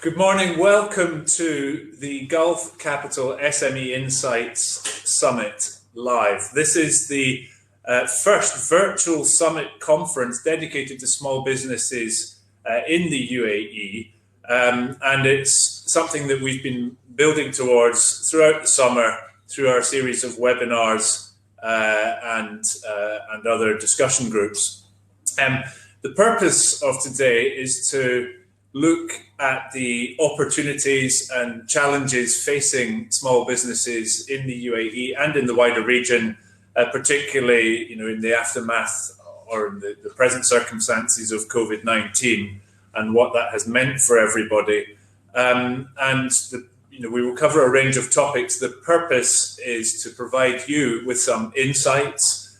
Good morning. Welcome to the Gulf Capital SME Insights Summit Live. This is the first virtual summit conference dedicated to small businesses in the UAE. And it's something that we've been building towards throughout the summer through our series of webinars and other discussion groups. The purpose of today is to look at the opportunities and challenges facing small businesses in the UAE and in the wider region, particularly in the aftermath or in the present circumstances of COVID-19 and what that has meant for everybody. We will cover a range of topics. The purpose is to provide you with some insights,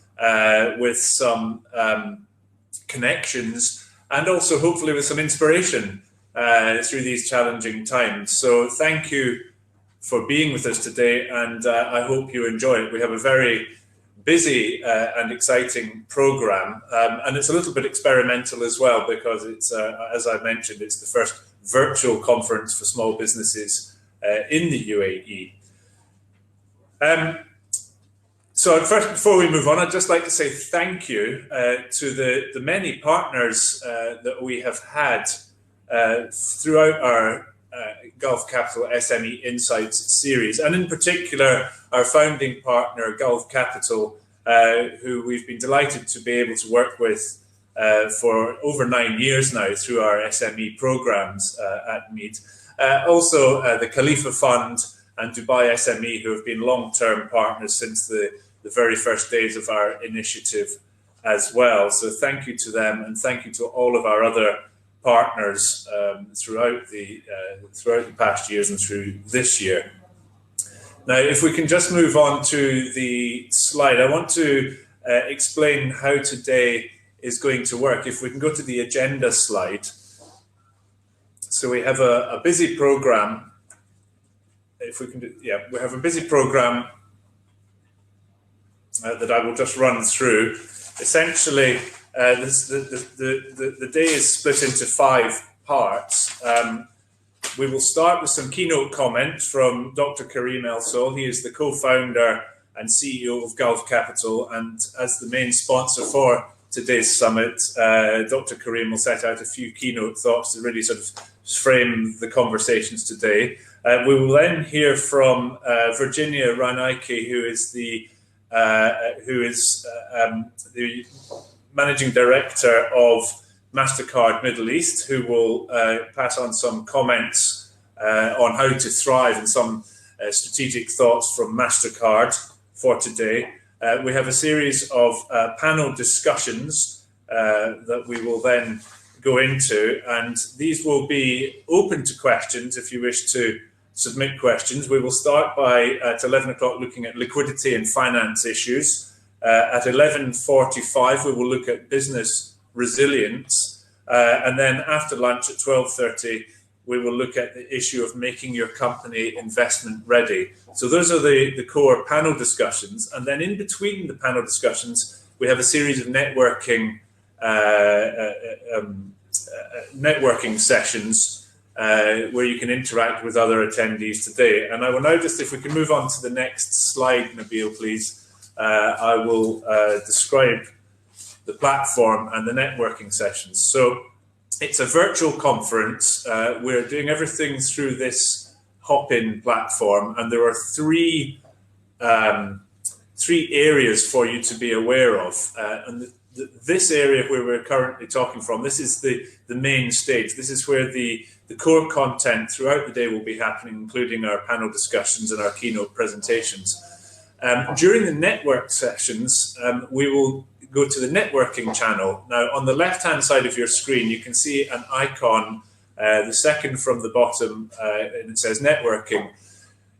with some connections, and also hopefully with some inspiration through these challenging times. So thank you for being with us today, and I hope you enjoy it. We have a very busy and exciting program, and it's a little bit experimental as well because it's, as I mentioned, it's the first virtual conference for small businesses in the UAE. So first, before we move on, I'd just like to say thank you to the many partners that we have had throughout our Gulf Capital SME Insights series, and in particular our founding partner Gulf Capital, who we've been delighted to be able to work with for over 9 years now through our SME programs at MEED. Also the Khalifa Fund and Dubai SME, who have been long-term partners since the very first days of our initiative as well. So thank you to them, and thank you to all of our other partners throughout the past years and through this year. Now, if we can just move on to the slide, I want to explain how today is going to work. If we can go to the agenda slide. So we have a busy program. If we can do, we have a busy program that I will just run through. Essentially, the day is split into 5 parts. We will start with some keynote comment from Dr. Karim El Sol. He is the co-founder and CEO of Gulf Capital, and as the main sponsor for today's summit, Dr. Karim will set out a few keynote thoughts to really sort of frame the conversations today. We will then hear from Virginia Ranaike, who is the Managing Director of MasterCard Middle East, who will pass on some comments on how to thrive and some strategic thoughts from MasterCard for today. We have a series of panel discussions that we will then go into, and these will be open to questions if you wish to submit questions. We will start by, at 11 o'clock, looking at liquidity and finance issues. At 11:45, we will look at business resilience. And then after lunch at 12:30, we will look at the issue of making your company investment ready. So those are the core panel discussions. And then in between the panel discussions, we have a series of networking sessions where you can interact with other attendees today. And I will now just, if we can move on to the next slide, Nabil, please. I will describe the platform and the networking sessions. So it's a virtual conference. We're doing everything through this hop-in platform, and there are three areas for you to be aware of. And this area where we're currently talking from, this is the main stage. This is where the core content throughout the day will be happening, including our panel discussions and our keynote presentations. During the network sessions, we will go to the networking channel. Now, on the left-hand side of your screen, you can see an icon, the second from the bottom, and it says networking.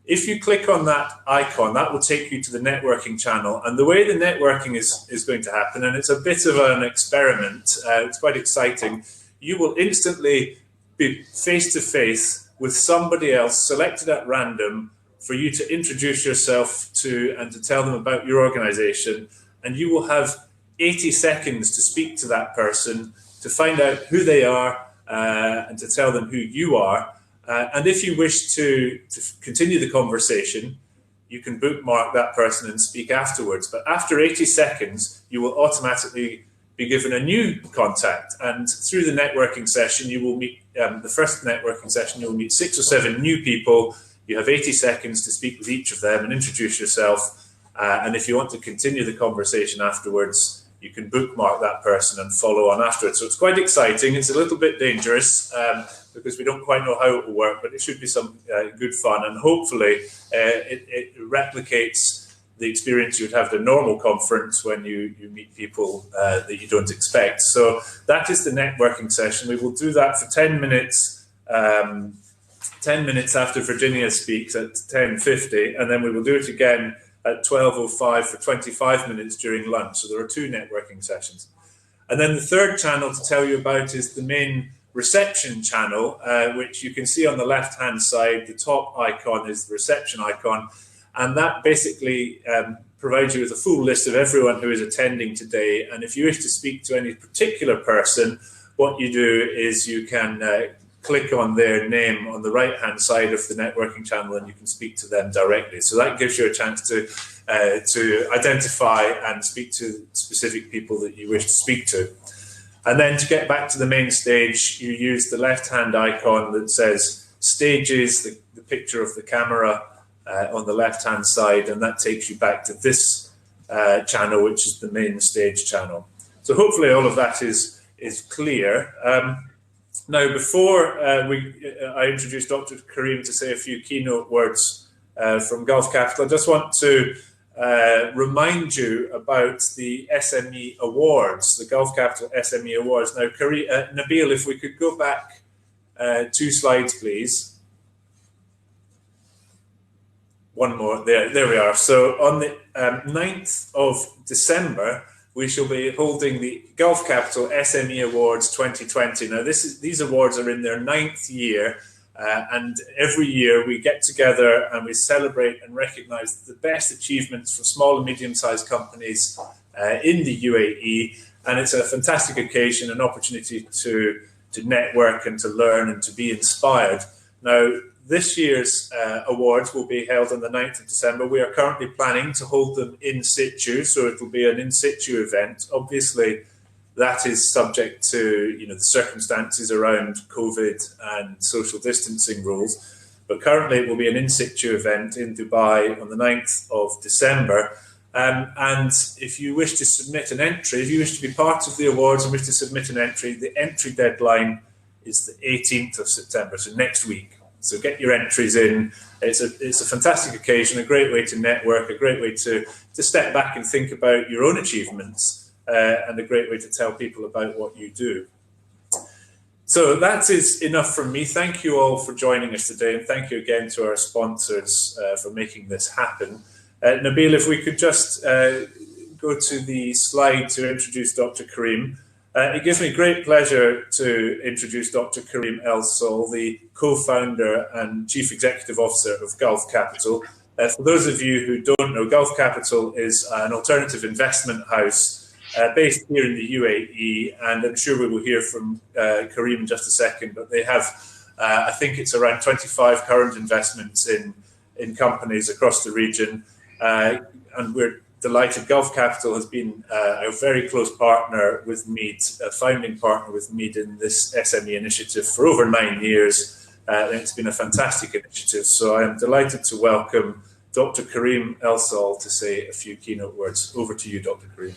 If you click on that icon, that will take you to the networking channel. And the way the networking is going to happen, and it's a bit of an experiment, it's quite exciting, you will instantly be face-to-face with somebody else selected at random for you to introduce yourself to and to tell them about your organization. And you will have 80 seconds to speak to that person, to find out who they are and to tell them who you are. And if you wish to continue the conversation, you can bookmark that person and speak afterwards. But after 80 seconds, you will automatically be given a new contact. And through the networking session, you will meet, the first networking session, you'll meet 6 or 7 new people. You have 80 seconds to speak with each of them and introduce yourself. And if you want to continue the conversation afterwards, you can bookmark that person and follow on afterwards. So it's quite exciting. It's a little bit dangerous because we don't quite know how it will work, but it should be some good fun. And hopefully it replicates the experience you would have at a normal conference when you meet people that you don't expect. So that is the networking session. We will do that for 10 minutes, 10 minutes after Virginia speaks at 10:50, and then we will do it again at 12:05 for 25 minutes during lunch. So there are 2 networking sessions. And then the third channel to tell you about is the main reception channel, which you can see on the left-hand side. The top icon is the reception icon. And that basically provides you with a full list of everyone who is attending today. And if you wish to speak to any particular person, what you do is you can click on their name on the right-hand side of the networking channel, and you can speak to them directly. So that gives you a chance to identify and speak to specific people that you wish to speak to. And then to get back to the main stage, you use the left-hand icon that says Stages, the picture of the camera on the left-hand side, and that takes you back to this channel, which is the main stage channel. So hopefully all of that is clear. Now, before I introduce Dr. Karim to say a few keynote words from Gulf Capital, I just want to remind you about the SME Awards, the Gulf Capital SME Awards. Now, Nabil, if we could go back 2 slides, please. One more, there we are. So on the 9th of December, we shall be holding the Gulf Capital SME Awards 2020. Now, these awards are in their 9th year, and every year we get together and we celebrate and recognise the best achievements from small and medium-sized companies in the UAE. And it's a fantastic occasion, an opportunity to network and to learn and to be inspired. Now, this year's awards will be held on the 9th of December. We are currently planning to hold them in situ, so it will be an in situ event. Obviously, that is subject to the circumstances around COVID and social distancing rules. But currently, it will be an in situ event in Dubai on the 9th of December. And if you wish to submit an entry, if you wish to be part of the awards and wish to submit an entry, the entry deadline is the 18th of September, so next week. So get your entries in. It's a fantastic occasion, a great way to network, a great way to step back and think about your own achievements, and a great way to tell people about what you do. So that is enough from me. Thank you all for joining us today, and thank you again to our sponsors for making this happen. Nabil, if we could just go to the slide to introduce Dr. Karim. It gives me great pleasure to introduce Dr. Karim El Sol, the co-founder and chief executive officer of Gulf Capital. For those of you who don't know, Gulf Capital is an alternative investment house based here in the UAE, and I'm sure we will hear from Karim in just a second, but they have, I think it's around 25 current investments in companies across the region, and we're delighted. Gulf Capital has been a very close partner with MEED, a founding partner with MEED in this SME initiative for over 9 years. And it's been a fantastic initiative. So I am delighted to welcome Dr. Karim El Sol to say a few keynote words. Over to you, Dr. Karim.